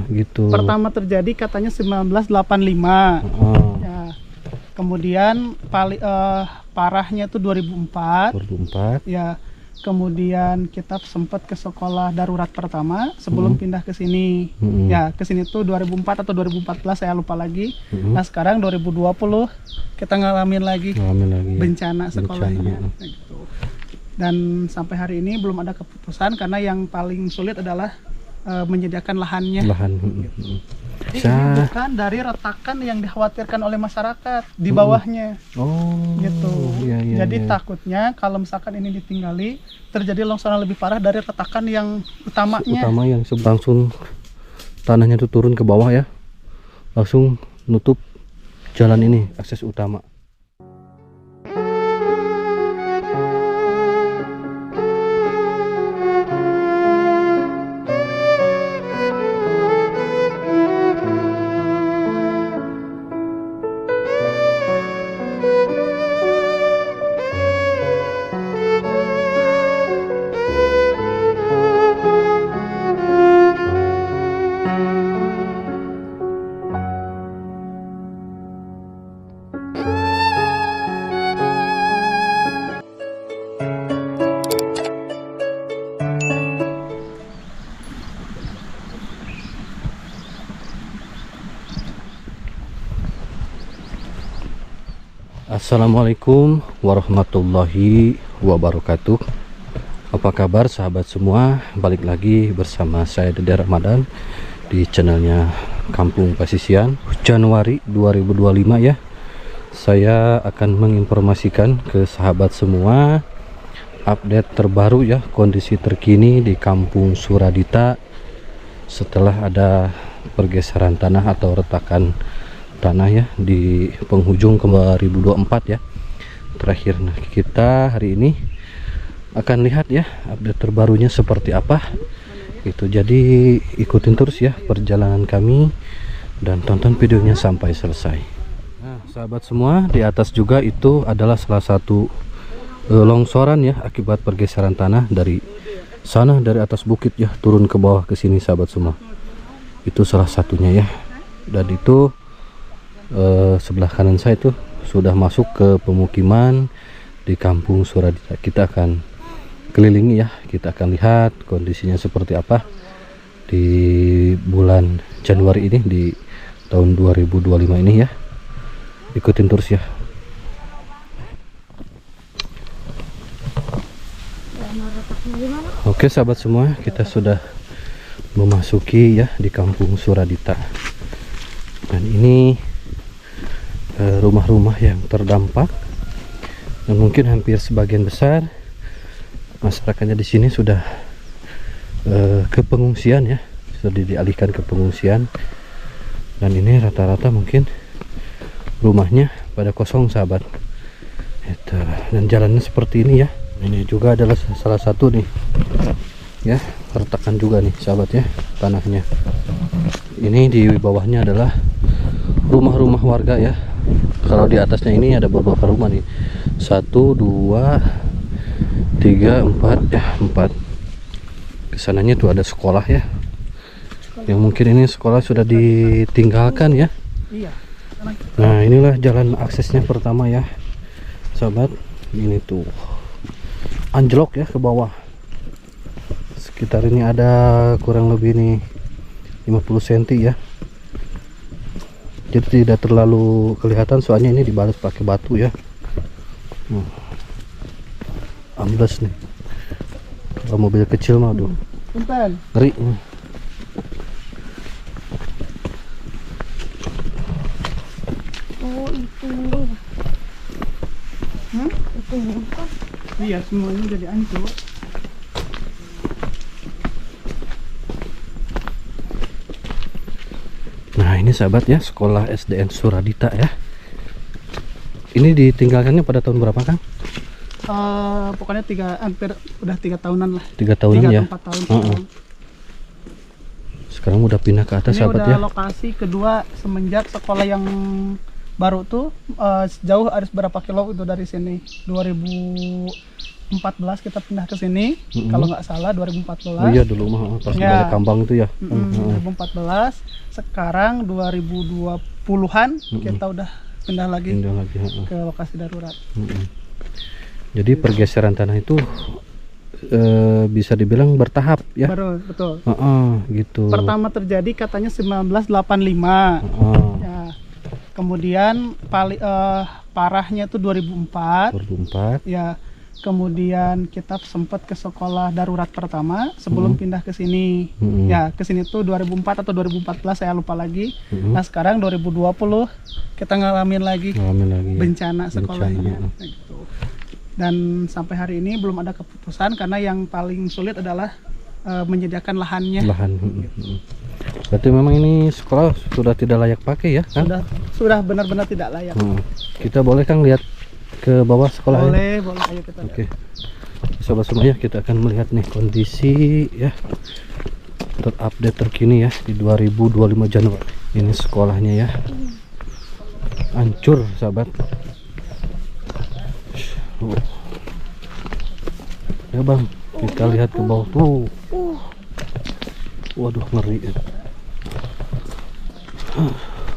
gitu. Pertama terjadi katanya 1985. Ya. Kemudian parahnya tuh 2004. 2004. Ya. Kemudian kita sempat ke sekolah darurat pertama sebelum pindah ke sini. Ya, ke sini tuh 2004 atau 2014 saya lupa lagi. Nah, sekarang 2020 kita ngalamin lagi bencana sekolahnya. Gitu. Dan sampai hari ini belum ada keputusan karena yang paling sulit adalah menyediakan lahannya. Gitu. Ini bukan dari retakan yang dikhawatirkan oleh masyarakat di bawahnya. Gitu. Jadi takutnya kalau misalkan ini ditinggali terjadi longsoran lebih parah dari retakan yang utamanya. Yang langsung tanahnya itu turun ke bawah ya. Langsung nutup jalan ini, akses utama. Assalamualaikum warahmatullahi wabarakatuh. Apa kabar sahabat semua? Balik lagi bersama saya Dede Ramadan di channelnya Kampung Pasisian. Januari 2025 ya. Saya akan menginformasikan ke sahabat semua update terbaru ya, kondisi terkini di Kampung Suradita setelah ada pergeseran tanah atau retakan tanah ya di penghujung ke 2024 ya terakhir. Nah, kita hari ini akan lihat ya update terbarunya seperti apa itu. Jadi ikutin terus ya perjalanan kami dan tonton videonya sampai selesai. Nah sahabat semua, di atas juga itu adalah salah satu longsoran ya akibat pergeseran tanah dari sana, dari atas bukit ya turun ke bawah ke sini sahabat semua. Itu salah satunya ya. Dan itu sebelah kanan saya itu sudah masuk ke pemukiman di Kampung Suradita. Kita akan kelilingi ya, kita akan lihat kondisinya seperti apa di bulan Januari ini, di tahun 2025 ini ya. Ikutin terus ya. Oke sahabat semua, kita sudah memasuki ya di Kampung Suradita. Dan ini rumah-rumah yang terdampak, dan mungkin hampir sebagian besar masyarakatnya di sini sudah ke pengungsian ya, sudah dialihkan ke pengungsian. Dan ini rata-rata mungkin rumahnya pada kosong sahabat. Dan jalannya seperti ini ya. Ini juga adalah salah satu nih ya, retakan juga nih sahabat ya tanahnya. Ini di bawahnya adalah rumah-rumah warga ya. Kalau di atasnya ini ada beberapa rumah nih, 1, 2, 3, 4 ya, 4. Kesananya tuh ada sekolah ya, yang mungkin ini sekolah sudah ditinggalkan ya. Nah inilah jalan aksesnya pertama ya sahabat. Ini tuh anjlok ya ke bawah. Sekitar ini ada kurang lebih nih 50 cm ya. Jadi tidak terlalu kelihatan soalnya ini dibalas pakai batu ya. Ambles nih. Kalau mobil kecil mah aduh ngeri. Oh itu. Itu bukan. Iya, semuanya jadi hancur. Nah ini sahabat ya, sekolah SDN Suradita ya. Ini ditinggalkannya pada tahun berapa Kang? Pokoknya hampir udah 3 tahunan lah. 3 tahunan 3 ya. 4 tahun. Sekarang udah pindah ke atas ini sahabat udah ya. Lokasi kedua semenjak sekolah yang baru tuh jauh ada berapa kilo itu dari sini. 2000 2014 kita pindah ke sini, kalau nggak salah 2014. Oh iya, dulu mah pas Ya. Balai Kambang itu ya. 2014. Sekarang 2020-an kita udah pindah lagi Pindah lagi. ke lokasi darurat. Jadi pergeseran tanah itu bisa dibilang bertahap ya. Baru betul. Gitu. Pertama terjadi katanya 1985. Ya. Kemudian parahnya itu 2004. 2004. Ya. Kemudian kita sempat ke sekolah darurat pertama sebelum pindah ke sini. Ya, ke sini tuh 2004 atau 2014 saya lupa lagi. Nah, sekarang 2020 kita ngalamin lagi bencana sekolahnya. Gitu. Dan sampai hari ini belum ada keputusan karena yang paling sulit adalah menyediakan lahannya. Berarti memang ini sekolah sudah tidak layak pakai ya kan? Sudah benar-benar tidak layak. Kita boleh Kang lihat ke bawah sekolah? Boleh, ayo kita lihat. Oke. Sobat semua ya, kita akan melihat nih kondisi ya terupdate terkini ya di 2025 Januari. Ini sekolahnya ya. Hancur sahabat. Ya Bang, kita lihat ke bawah tuh. Waduh, ngeri.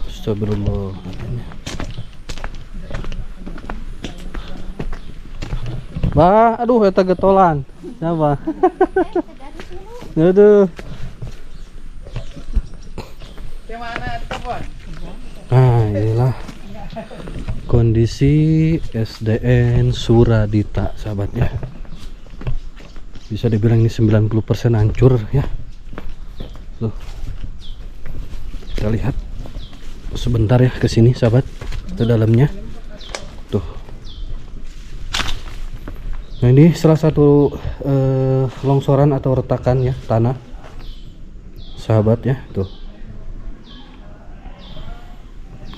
Astagfirullah. Bah, aduh, eta getolan. Siapa? Aduh. Nah, inilah kondisi SDN Suradita, sahabat ya. Bisa dibilang ini 90% hancur ya. Tuh. Kita lihat sebentar ya ke sini, sahabat, ke dalamnya. Tuh. Nah, ini salah satu longsoran atau retakan ya tanah, sahabat ya. Tuh,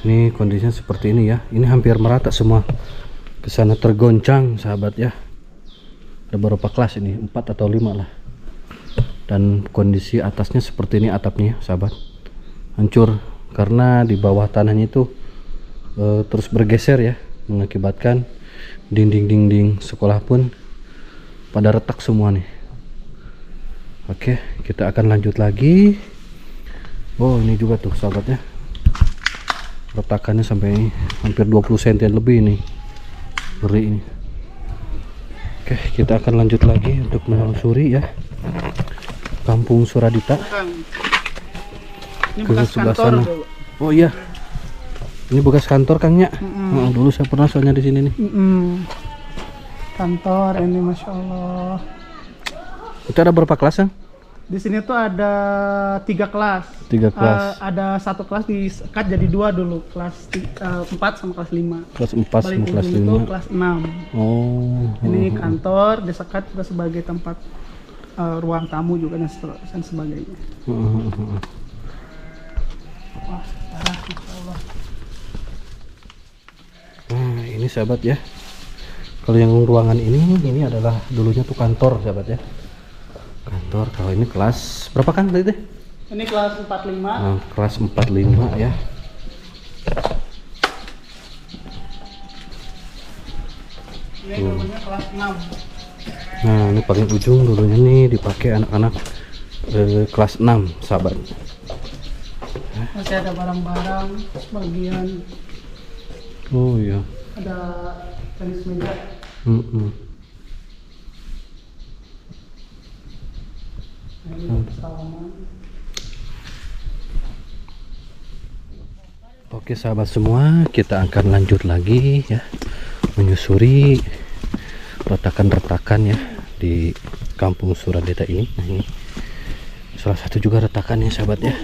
ini kondisinya seperti ini ya. Ini hampir merata semua, ke sana tergoncang sahabat ya. Ada beberapa kelas ini, 4 atau 5 lah. Dan kondisi atasnya seperti ini, atapnya sahabat, hancur karena di bawah tanahnya itu terus bergeser ya, mengakibatkan dinding-dinding sekolah pun pada retak semua nih. Oke, kita akan lanjut lagi. Oh, ini juga tuh sahabatnya, retakannya sampai hampir 20 cm lebih ini, ngeri ini. Oke, kita akan lanjut lagi untuk menelusuri ya Kampung Suradita. Ini ke bekas sebelah kantor sana. dulu. Oh iya, ini bekas kantor Kangnya. Dulu saya pernah soalnya di sini nih. Kantor ini, masya Allah. Itu ada berapa kelas, Kang? Di sini tuh ada 3 kelas. 3 kelas. Ada 1 kelas disekat jadi 2 dulu, kelas 4 sama kelas 5. Kelas 4 sama kelas 5. Itu kelas 6. Oh. Ini kantor disekat juga sebagai tempat ruang tamu juga dan sebagainya. Wah, parah, masya Allah. Nah, ini sahabat ya. Kalau yang ruangan ini adalah dulunya tuh kantor sahabat ya. Kantor. Kalau ini kelas berapa kan tadi? Ini kelas 45. Nah, kelas 45 ya. Ini dulunya kelas 6. Nah, ini paling ujung dulunya nih dipakai anak-anak kelas 6 sahabat. Masih ada barang-barang sebagian. Oh iya. Ada tenis meja. Oke sahabat semua, kita akan lanjut lagi ya, menyusuri retakan-retakan ya di Kampung Suradita ini. Nah, ini salah satu juga retakannya sahabat ya.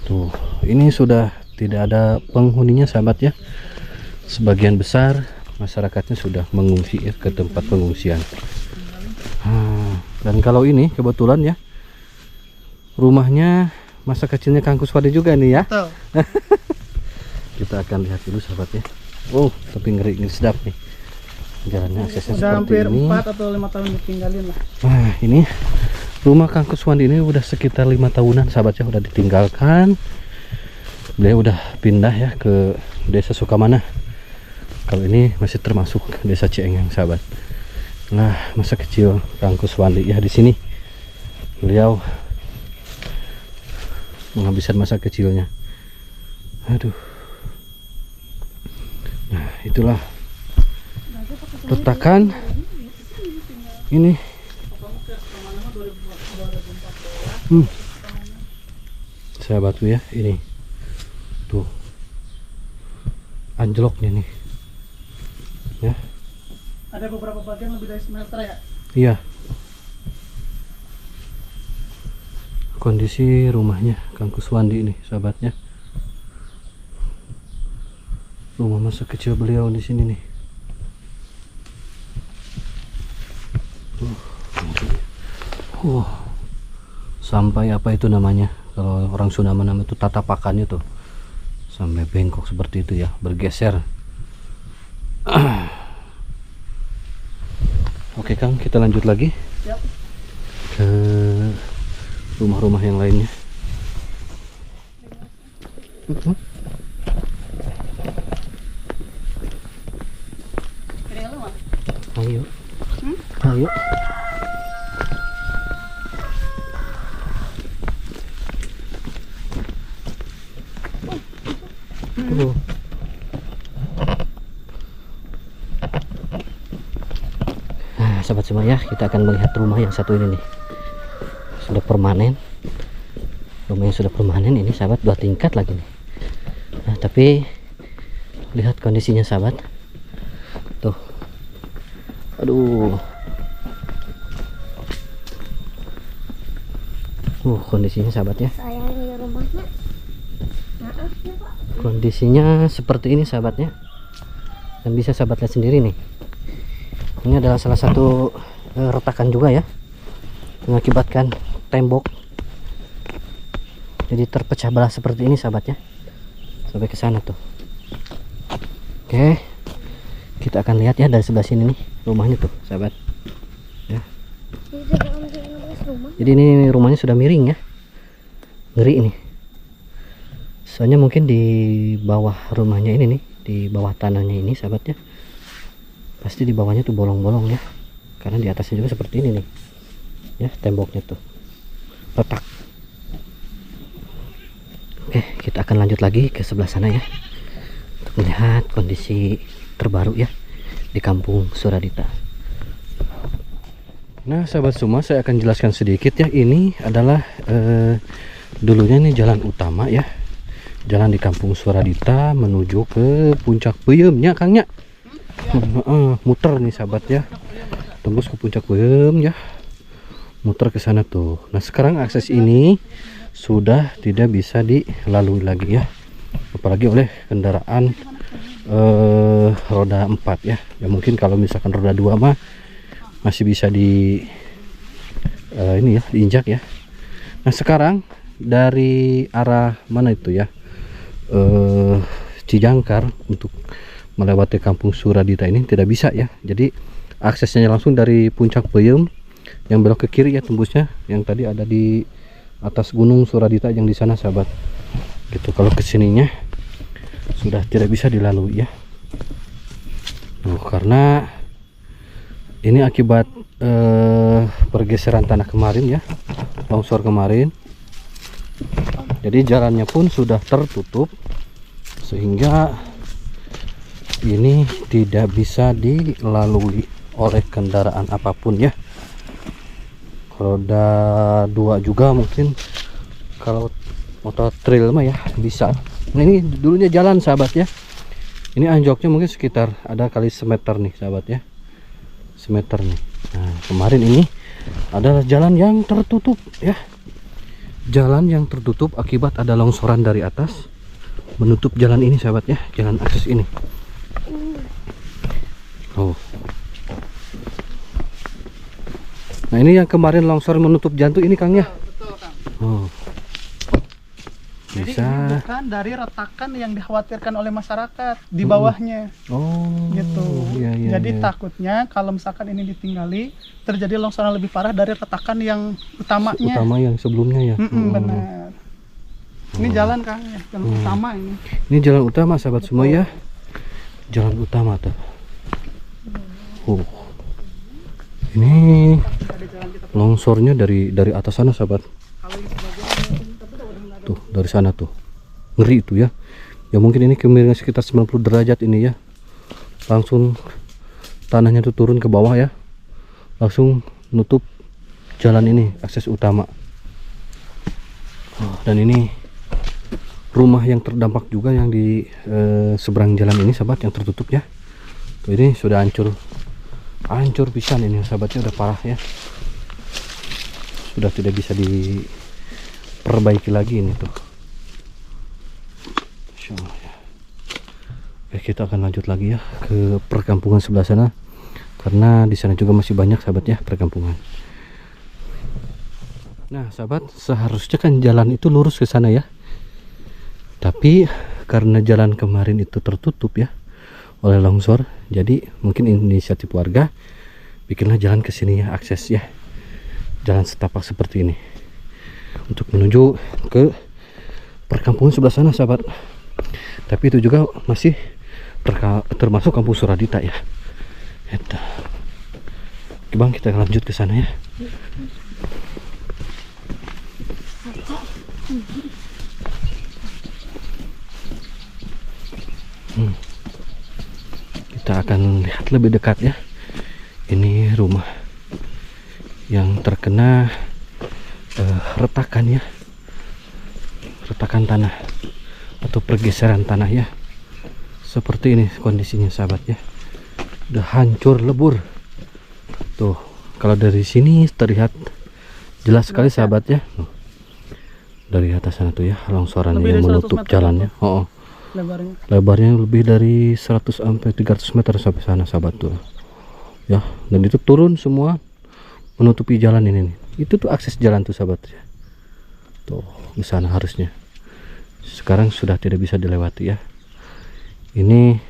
Tuh, ini sudah tidak ada penghuninya sahabat ya. Sebagian besar masyarakatnya sudah mengungsi ya, ke tempat pengungsian. Dan kalau ini kebetulan ya, rumahnya masa kecilnya Kang Kuswadi juga nih ya. Betul. Kita akan lihat dulu sahabat ya. Oh, tapi ngeri sedap nih. Jalannya aksesnya Udah seperti hampir ini. 4 atau 5 tahun ditinggalin lah. Nah, ini rumah Kang Kuswandi ini udah sekitar 5 tahunan sahabat ya, udah ditinggalkan. Beliau udah pindah ya ke Desa Sukamana. Kalau ini masih termasuk Desa Ciengang sahabat. Nah, masa kecil Kang Kuswandi ya di sini. Beliau menghabiskan masa kecilnya. Aduh. Nah, itulah retakan ini. Sahabat tuh ya, ini tuh anjloknya nih ya. Ada beberapa bagian lebih dari semeter ya. Iya, kondisi rumahnya Kang Kuswandi ini sahabatnya. Rumah masa kecil beliau di sini nih. Sampai apa itu namanya, kalau orang Sunda nama itu tatapakannya tuh sampai bengkok seperti itu ya, bergeser. Oke Kang, kita lanjut lagi. Siap. Ke rumah-rumah yang lainnya. Ayo. Ayo. Nah, sahabat semua ya, kita akan melihat rumah yang satu ini nih. Sudah permanen. Rumah yang sudah permanen ini sahabat, 2 tingkat lagi nih. Nah, tapi lihat kondisinya sahabat. Tuh. Aduh. Kondisinya sahabat ya. Sayang di rumahnya. Maaf ya Pak. Kondisinya seperti ini sahabatnya. Dan bisa sahabat lihat sendiri nih. Ini adalah salah satu retakan juga ya, mengakibatkan tembok jadi terpecah belah seperti ini sahabatnya. Sampai ke sana tuh. Oke, kita akan lihat ya dari sebelah sini nih rumahnya tuh sahabat ya. Jadi ini rumahnya sudah miring ya, ngeri ini. Soalnya mungkin di bawah rumahnya ini nih, di bawah tanahnya ini sahabatnya, pasti di bawahnya tuh bolong-bolong ya, karena di atasnya juga seperti ini nih ya, temboknya tuh retak. Oke, kita akan lanjut lagi ke sebelah sana ya, untuk melihat kondisi terbaru ya di kampung Suradita. Nah sahabat semua, saya akan jelaskan sedikit ya. Ini adalah dulunya ini jalan utama ya, jalan di kampung Suradita menuju ke puncak Peuyeum nya Kangnya. Muter nih sahabat ya, tembus ke puncak Peuyeum ya, muter ke sana tuh. Nah sekarang akses ini sudah tidak bisa dilalui lagi ya, apalagi oleh kendaraan roda 4 ya. Ya mungkin kalau misalkan roda 2 mah masih bisa di ini ya, diinjak ya. Nah sekarang dari arah mana itu ya, Cijangkar untuk melewati kampung Suradita ini tidak bisa ya. Jadi aksesnya langsung dari puncak Peuyeum yang belok ke kiri ya, tembusnya yang tadi ada di atas gunung Suradita yang di sana sahabat. Gitu, kalau kesininya sudah tidak bisa dilalui ya. Karena ini akibat pergeseran tanah kemarin ya, longsor kemarin. Jadi jalannya pun sudah tertutup sehingga ini tidak bisa dilalui oleh kendaraan apapun ya. Roda 2 juga mungkin, kalau motor trail mah ya bisa. Nah ini dulunya jalan sahabat ya. Ini anjloknya mungkin sekitar ada kali semeter nih sahabat ya, semeter nih. Nah kemarin ini adalah jalan yang tertutup ya, jalan yang tertutup akibat ada longsoran dari atas menutup jalan ini sahabat ya, jalan akses ini. Nah ini yang kemarin longsor menutup jantung ini Kang ya. Jadi bisa. ini bukan dari retakan yang dikhawatirkan oleh masyarakat di bawahnya. Gitu. Iya, Jadi iya. takutnya kalau misalkan ini ditinggali terjadi longsoran lebih parah dari retakan yang utamanya. Utama yang sebelumnya ya. Benar. Ini jalan Kang ya, jalan utama ini. Ini jalan utama sahabat semua ya. Jalan utama tuh. Ini longsornya dari atas sana sahabat. Tuh dari sana tuh, ngeri itu ya. Ya mungkin ini kemiringan sekitar 90 derajat ini ya. Langsung tanahnya tuh turun ke bawah ya. Langsung nutup jalan ini, akses utama. Dan ini rumah yang terdampak juga yang di seberang jalan ini sahabat, yang tertutup ya. Tuh, ini sudah hancur pisan ini sahabatnya, udah parah ya. Sudah tidak bisa diperbaiki lagi ini tuh. Insyaallah ya. Oke, kita akan lanjut lagi ya ke perkampungan sebelah sana, karena di sana juga masih banyak sahabat ya perkampungan. Nah sahabat, seharusnya kan jalan itu lurus ke sana ya, tapi karena jalan kemarin itu tertutup ya oleh longsor, jadi mungkin inisiatif warga bikinlah jalan ke sini ya, akses ya, jalan setapak seperti ini untuk menuju ke perkampungan sebelah sana sahabat. Tapi itu juga masih termasuk kampung Suradita ya. Oke bang, kita lanjut ke sana ya. Kita akan lihat lebih dekat ya. Ini rumah yang terkena retakan ya, retakan tanah atau pergeseran tanah ya. Seperti ini kondisinya sahabat ya, udah hancur lebur. Tuh kalau dari sini terlihat jelas sekali sahabat ya. Dari atas sana tuh ya longsoran yang menutup jalannya. Lebarnya lebih dari 100 sampai 300 meter sampai sana sahabat tuh ya. Dan itu turun semua menutupi jalan ini nih. Itu tuh akses jalan tuh sahabat ya. Tuh di sana harusnya. Sekarang sudah tidak bisa dilewati ya. Ini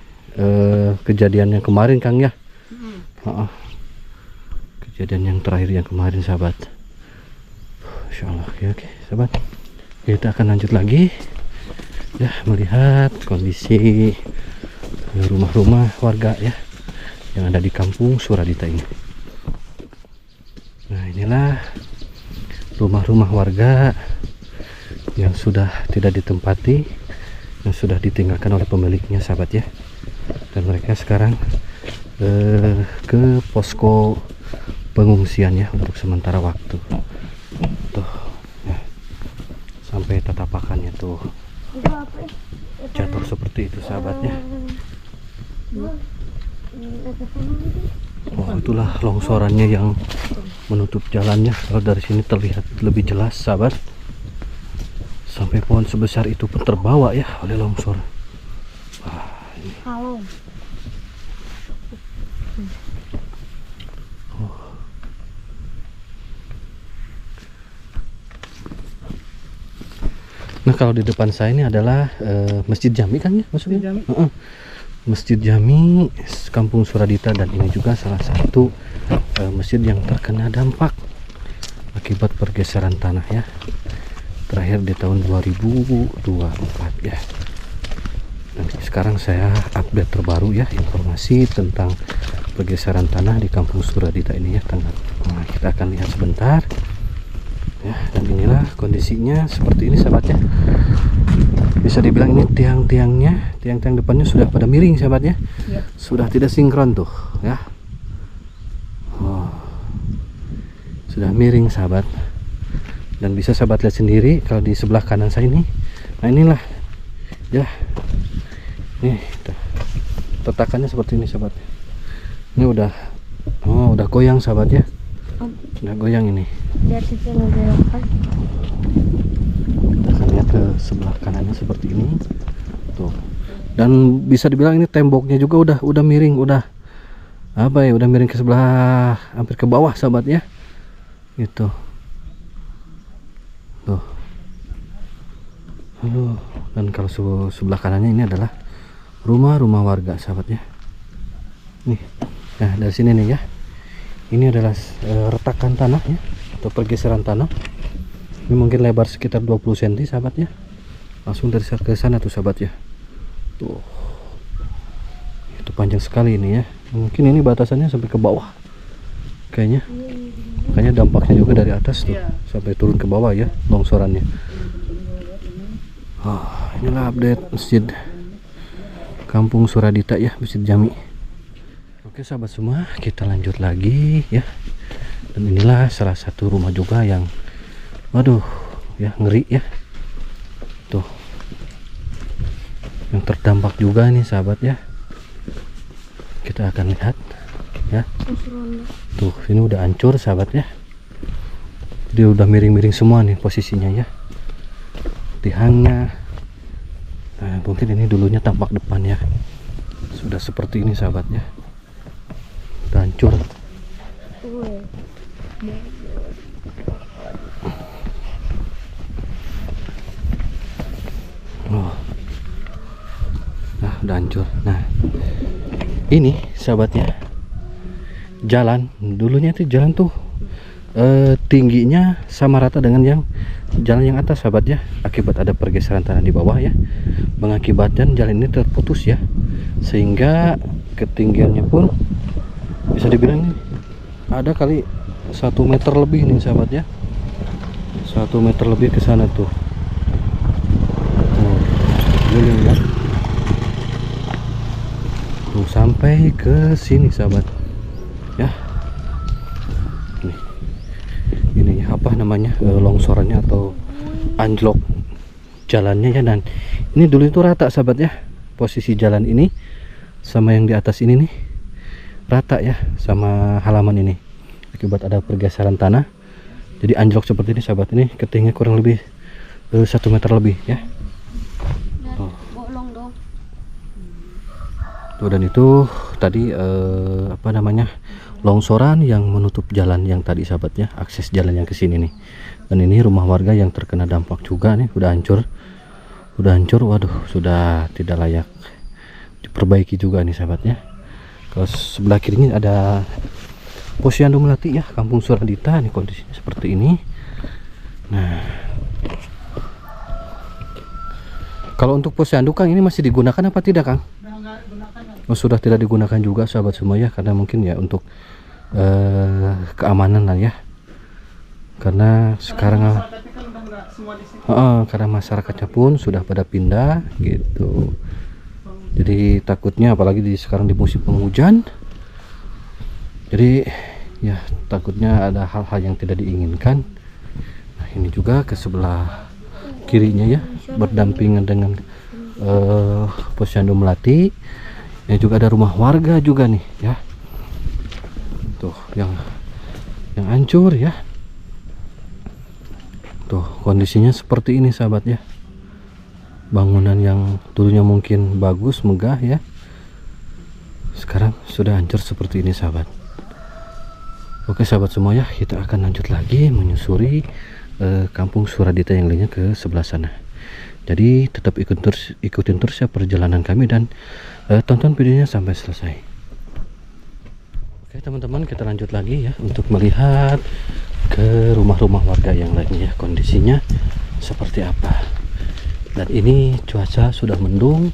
kejadian yang kemarin Kang ya. Kejadian yang terakhir yang kemarin sahabat. Insyaallah ya. Oke sahabat, kita akan lanjut lagi ya, melihat kondisi rumah-rumah warga ya yang ada di kampung Suradita ini. Nah inilah rumah-rumah warga yang sudah tidak ditempati, yang sudah ditinggalkan oleh pemiliknya sahabat ya. Dan mereka sekarang ke posko pengungsian ya untuk sementara waktu. Tuh ya, sampai tatapakannya tuh jatuh seperti itu sahabatnya. Oh itulah longsorannya yang menutup jalannya. Kalau dari sini terlihat lebih jelas sahabat, sampai pohon sebesar itu pun terbawa ya oleh longsor. Wah, ini. Nah kalau di depan saya ini adalah Masjid Jami kan ya maksudnya? Masjid Jami Kampung Suradita, dan ini juga salah satu masjid yang terkena dampak akibat pergeseran tanah ya, terakhir di tahun 2024 ya. Dan sekarang saya update terbaru ya informasi tentang pergeseran tanah di Kampung Suradita ini ya. Nah, kita akan lihat sebentar ya. Dan inilah kondisinya seperti ini sahabatnya. Bisa dibilang ini tiang-tiangnya, tiang-tiang depannya sudah pada miring sahabatnya ya. Sudah tidak sinkron tuh ya. Oh, sudah miring sahabat. Dan bisa sahabat lihat sendiri kalau di sebelah kanan saya ini. Nah inilah ya, nih tetakannya seperti ini sahabat. Ini udah udah goyang sahabat ya. Udah goyang ini. Lihat itu lihat ke sebelah kanannya seperti ini tuh. Dan bisa dibilang ini temboknya juga udah miring, udah apa ya, udah miring ke sebelah, hampir ke bawah sahabat ya gitu tuh. Aduh. Dan kalau sebelah kanannya ini adalah rumah-rumah warga sahabat ya. Nih nah dari sini nih ya, ini adalah retakan tanah ya atau pergeseran tanah. Ini mungkin lebar sekitar 20 cm sahabat ya. Langsung dari ke sana tuh sahabat ya. Tuh. Itu panjang sekali ini ya. Mungkin ini batasannya sampai ke bawah. kayaknya. Makanya dampaknya juga dari atas tuh sampai turun ke bawah ya longsorannya. Inilah update masjid Kampung Suradita ya, Masjid Jami. Oke sahabat semua, kita lanjut lagi ya. Dan inilah salah satu rumah juga yang waduh ya, ngeri ya. Tuh. Yang terdampak juga nih sahabat ya. Kita akan lihat ya. Tuh, ini udah hancur sahabat ya. Dia udah miring-miring semua nih posisinya ya. Tiangnya. Nah, mungkin ini dulunya tampak depan ya. Sudah seperti ini sahabat ya. Udah hancur. Nah, udah hancur. Nah, ini sahabatnya jalan dulunya itu jalan tuh tingginya sama rata dengan yang jalan yang atas sahabat ya. Akibat ada pergeseran tanah di bawah ya, mengakibatkan jalan ini terputus ya, sehingga ketinggiannya pun bisa dibilang ada kali 1 meter lebih nih sahabat ya. 1 meter lebih ke sana tuh. Guling ya. Tuh, sampai ke sini sahabat ya. Ini apa namanya, longsorannya atau anjlok jalannya ya. Dan ini dulu itu rata sahabat ya, posisi jalan ini sama yang di atas ini nih rata ya, sama halaman ini. Akibat ada pergeseran tanah jadi anjlok seperti ini sahabat. Ini ketinggian kurang lebih 1 meter lebih ya. Tuh, dan itu tadi apa namanya, longsoran yang menutup jalan yang tadi sahabatnya, akses jalan yang ke sini nih. Dan ini rumah warga yang terkena dampak juga nih, udah hancur. Waduh, sudah tidak layak diperbaiki juga nih sahabatnya. Kalau sebelah kirinya ada Posyandu Melati ya, Kampung Suradita, nih kondisinya seperti ini. Nah, kalau untuk posyandu Kang ini masih digunakan apa tidak Kang? Oh, sudah tidak digunakan juga sahabat semua ya, karena mungkin ya untuk keamanan lah ya. Karena sekarang karena masyarakatnya pun sudah pada pindah gitu. Jadi takutnya apalagi sekarang di musim penghujan. Jadi ya takutnya ada hal-hal yang tidak diinginkan. Nah, ini juga ke sebelah kirinya ya, berdampingan dengan Posyandu Melati. Ini juga ada rumah warga juga nih ya. Tuh yang hancur ya. Tuh kondisinya seperti ini sahabat ya. Bangunan yang dulunya mungkin bagus, megah ya, sekarang sudah hancur seperti ini sahabat. Oke sahabat semua ya, kita akan lanjut lagi menyusuri Kampung Suradita yang lainnya ke sebelah sana. Jadi tetap ikutin terus ya perjalanan kami, dan tonton videonya sampai selesai. Oke teman-teman, kita lanjut lagi ya untuk melihat ke rumah-rumah warga yang lainnya, kondisinya seperti apa. Dan ini cuaca sudah mendung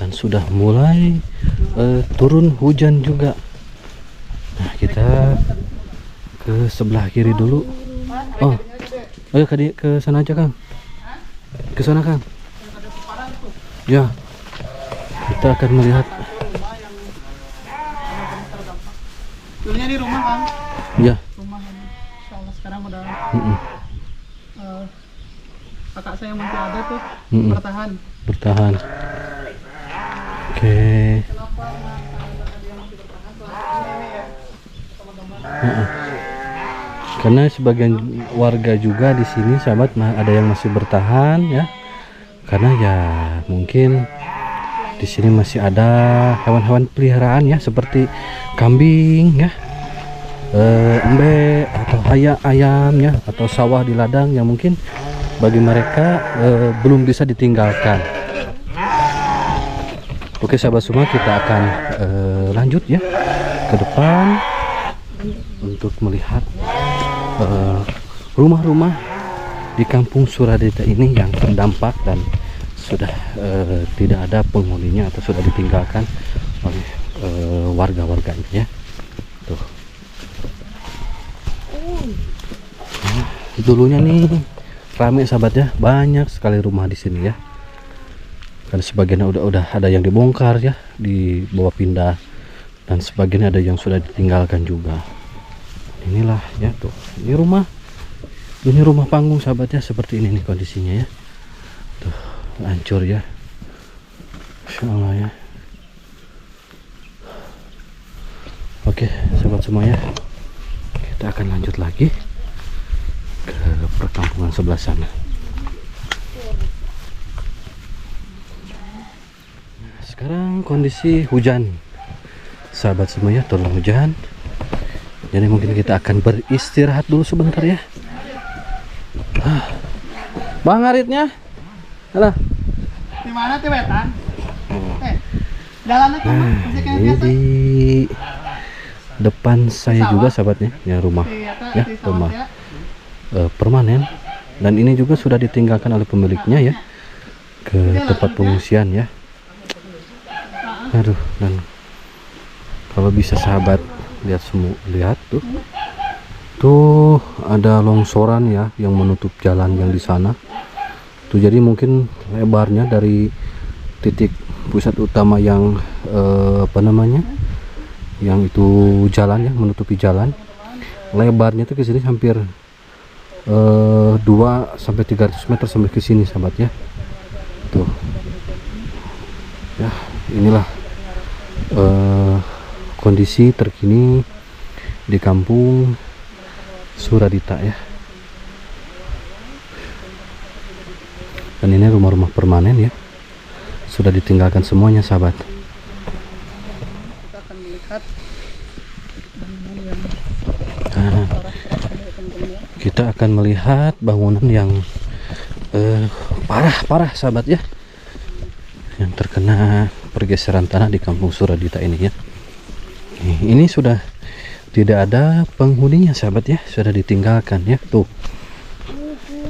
dan sudah mulai turun hujan juga. Nah, kita ke sebelah kiri dulu. Oh, ayo ke sana aja Kang. Ke sana Kang. Ya, kita akan melihat. Dulunya di rumah Kang. Ya. Rumah ini, insya Allah sekarang udah. Kakak saya masih ada tuh, bertahan. Oke. Karena sebagian warga juga di sini sahabat ada yang masih bertahan ya, karena ya mungkin di sini masih ada hewan-hewan peliharaan ya, seperti kambing ya, embe atau ayam ya, atau sawah di ladang yang mungkin bagi mereka belum bisa ditinggalkan. Oke sahabat semua, kita akan lanjut ya ke depan untuk melihat rumah-rumah di Kampung Suradita ini yang terdampak dan sudah tidak ada penghuninya atau sudah ditinggalkan oleh warga-warganya ya. Tuh. dulunya nih rame sahabat ya, banyak sekali rumah di sini ya. Dan sebagian udah ada yang dibongkar ya, dibawa pindah, dan sebagian ada yang sudah ditinggalkan juga. Inilah ya tuh, ini rumah panggung sahabat ya, seperti ini nih kondisinya ya. Tuh, hancur ya. Masya Allah ya. Oke sahabat semuanya, kita akan lanjut lagi ke perkampungan sebelah sana. Sekarang kondisi hujan sahabat semuanya, turun hujan, jadi mungkin kita akan beristirahat dulu sebentar ya. Bang Aritnya halo, Di mana tuh wetan? Jalannya kemana? Masih kayak ini biasa? di depan saya juga sahabatnya ya, rumah ya, rumah permanen, dan ini juga sudah ditinggalkan oleh pemiliknya ya ke tempat pengungsian ya. Aduh, dan kalau bisa sahabat lihat lihat tuh ada longsoran ya yang menutup jalan yang di sana tuh. Jadi mungkin lebarnya dari titik pusat utama yang apa namanya, yang itu jalan ya, menutupi jalan, lebarnya tuh ke sini hampir 2 sampai 300 meter sampai ke sini sahabat ya. Tuh ya, inilah kondisi terkini di kampung Suradita ya. Dan ini rumah-rumah permanen ya, sudah ditinggalkan semuanya sahabat. Kita akan melihat Kita akan melihat bangunan yang parah sahabat ya, yang terkena pergeseran tanah di kampung Suradita ini ya. Ini sudah tidak ada penghuninya sahabat ya, sudah ditinggalkan ya tuh.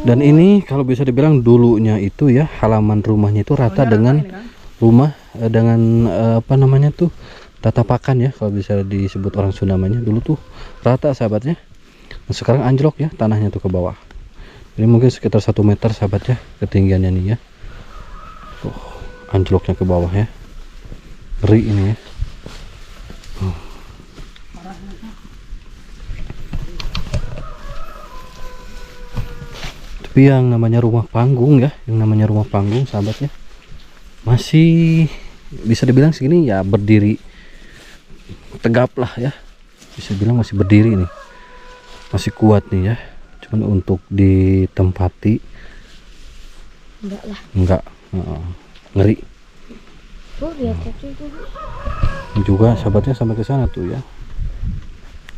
Dan ini kalau bisa dibilang dulunya itu ya, halaman rumahnya itu rata dengan rumah dengan apa namanya tuh, tatapakan ya, kalau bisa disebut orang Sunda namanya, dulu tuh rata sahabatnya. Nah, sekarang anjlok ya tanahnya tuh ke bawah. Ini mungkin sekitar 1 meter sahabat ya ketinggiannya nih ya. Tuh, anjloknya ke bawah ya. Ngeri ini ya. Tapi yang namanya rumah panggung ya, yang namanya rumah panggung sahabatnya, masih bisa dibilang segini ya, berdiri tegap lah ya, bisa bilang masih berdiri nih, masih kuat nih ya. Cuman untuk ditempati Enggak lah. enggak, ngeri. Tuh lihat itu tuh. Juga sahabatnya sampai ke sana tuh ya.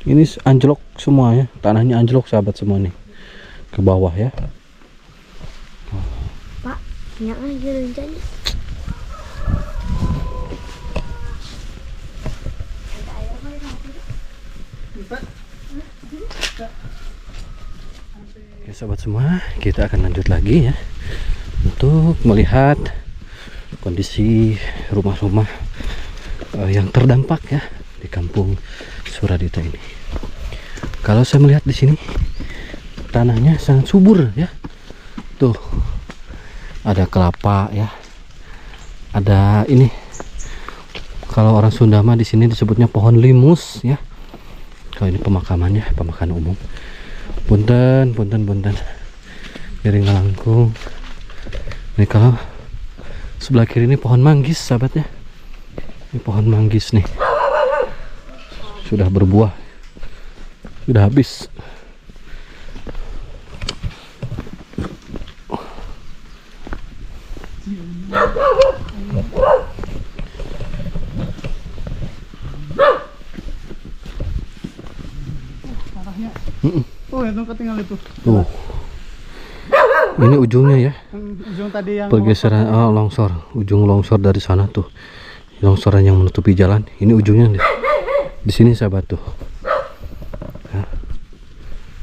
Ini anjlok semua ya, tanahnya anjlok sahabat semua nih ke bawah ya. Pak, punya aja rencana. Oke sahabat semua, kita akan lanjut lagi ya untuk melihat kondisi rumah-rumah yang terdampak ya di kampung Suradita ini. Kalau saya melihat di sini tanahnya sangat subur ya. Tuh ada kelapa ya, ada ini kalau orang Sunda mah di sini disebutnya pohon limus ya. Kalau ini pemakamannya, pemakaman umum. Punten kiri ngelangkung. Ini kalau sebelah kiri ini pohon manggis sahabatnya. Ini pohon manggis nih, sudah berbuah, sudah habis. arahnya. Oh itu ketinggal itu. Tuh, ini ujungnya ya, Ujung tadi yang pergeseran longsor, ujung longsor dari sana tuh, longsoran yang menutupi jalan. Ini ujungnya di sini sahabat tuh ya,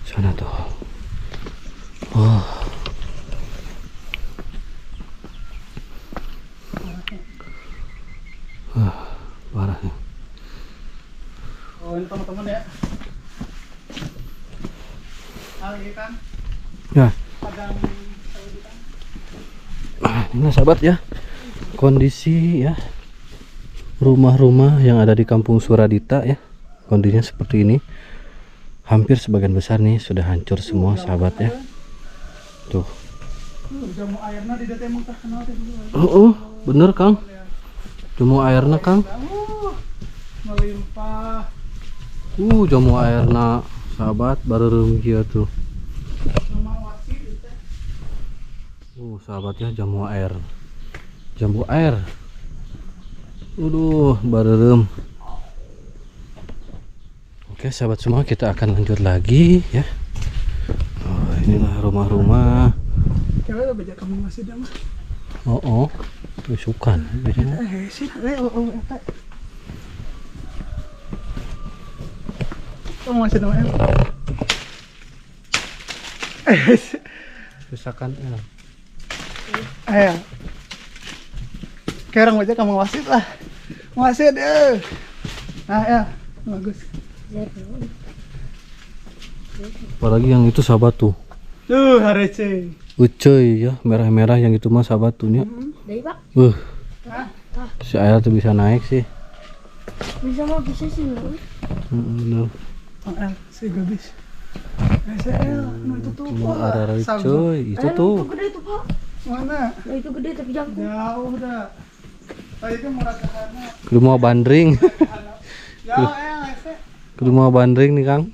sana tuh. Oh, parahnya. Oh ini teman-teman ya. Lagi kan Nah, ini sahabat ya, kondisi ya rumah-rumah yang ada di Kampung Suradita ya, kondisinya seperti ini. Hampir sebagian besar nih sudah hancur semua sahabat ya. Tuh. Jamu airna di DT emang terkenal teh. Bener Kang. Jamu airna Kang. Melimpah. Jamu airna sahabat bareureum kieu tuh. Sahabat ya, jamu air. Jambu air. Bareureum. Oke sahabat semua, kita akan lanjut lagi ya. Inilah rumah-rumah. Coba baca kamu masih dah mah. Sukan biasanya. Sih, eta. Kamu masih dah mah. Susakan ya. Ayo. Kayak orang baca kamu wasit lah. Wasit deh. Nah ya, bagus. Apalagi yang itu sahabat tuh. Tuh, harece. Ucuy ya, merah-merah yang itu mah sahabat tuh nya. Dari Pak. Si Ayah tuh bisa naik sih. Bisa mah bisa sih. Bener. Si gabis. Itu tuh. Cuma ada cuy, itu tuh. Itu gede tuh Pak. Mana? Nah, itu gede tapi jangkung. Jauh dah. Tadi itu murah kesana. Kudu mau bandring. Jauh Kudu mau bandring nih Kang.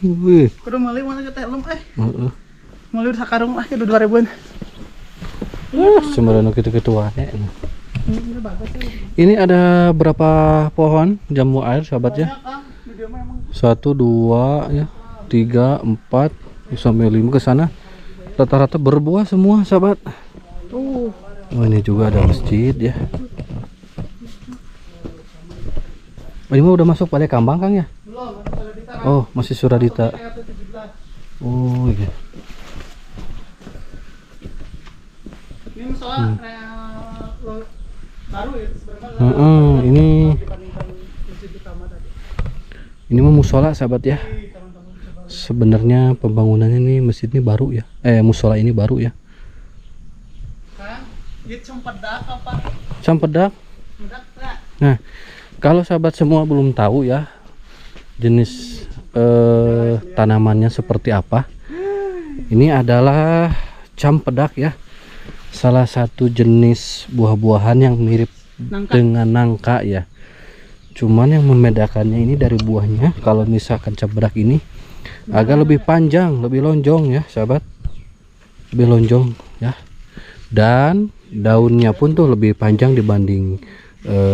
Wih. Kudu meuli mana ke telum meuli sakarung lah kitu 2000-an. Sebenarnya gitu-gitu wae. Ini ada berapa pohon jambu air sahabat ya? 1, 2 ya, 3, 4 sampai 5 ke sana. Rata-rata berbuah semua sahabat. Ini juga ada masjid ya. Ini mah udah masuk pada Kambang Kang ya? Oh, masih Suradita. Oh iya. Ini masalah baru ya sebenarnya. Ini mah musola sahabat ya. Sebenarnya pembangunannya nih masjid ini baru ya. Musola ini baru ya. Kan, itu cempedak apa? Cempedak. Nah, kalau sahabat semua belum tahu ya jenis tanamannya seperti apa, ini adalah cempedak ya, salah satu jenis buah-buahan yang mirip dengan nangka ya. Cuman yang membedakannya ini dari buahnya. Kalau misalkan cempedak ini agak lebih panjang, lebih lonjong ya sahabat, lebih lonjong ya, dan daunnya pun tuh lebih panjang dibanding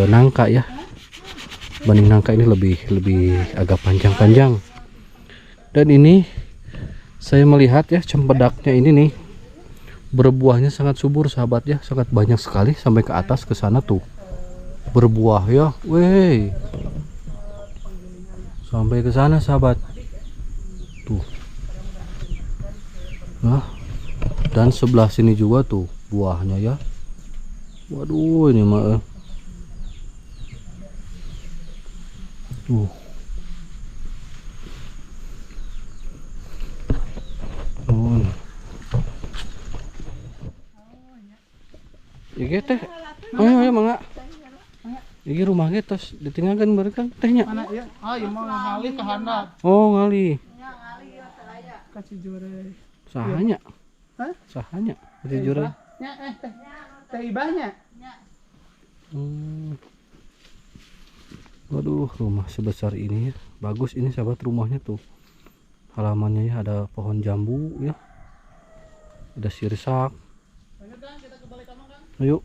nangka ya. Banding nangka ini lebih agak panjang-panjang. Dan ini saya melihat ya cempedaknya ini nih berbuahnya sangat subur sahabat ya, sangat banyak sekali sampai ke atas ke sana tuh berbuah ya. Weh, sampai ke sana sahabat tuh. Nah, dan sebelah sini juga tuh buahnya ya. Waduh, ini mah iki teh. Ayo mangga. Iki rumah ge tos ditinggalkeun beureuk Kang tehnya. Mana ya? Ieu mah ngalih ka handap. Oh, ngalih. Nya ngalih ya saya. Ka Cijure. Sahanya? Hah? Sahanya? Cijure. Nya teh ibahnya. Waduh, rumah sebesar ini ya. Bagus ini sahabat rumahnya tuh. Halamannya ya ada pohon jambu ya. Ada sirsak. Ayo.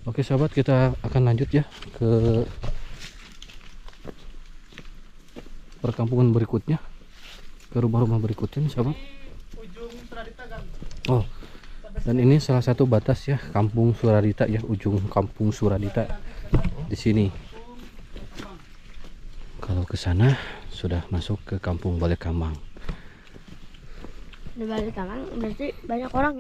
Oke sahabat, kita akan lanjut ya ke perkampungan berikutnya, ke rumah-rumah berikutnya nih sahabat. Oh, dan ini salah satu batas ya Kampung Suradita ya, ujung Kampung Suradita di sini. Kalau ke sana sudah masuk ke Kampung Balai Kambang. Di Balai Kambang berarti banyak orang.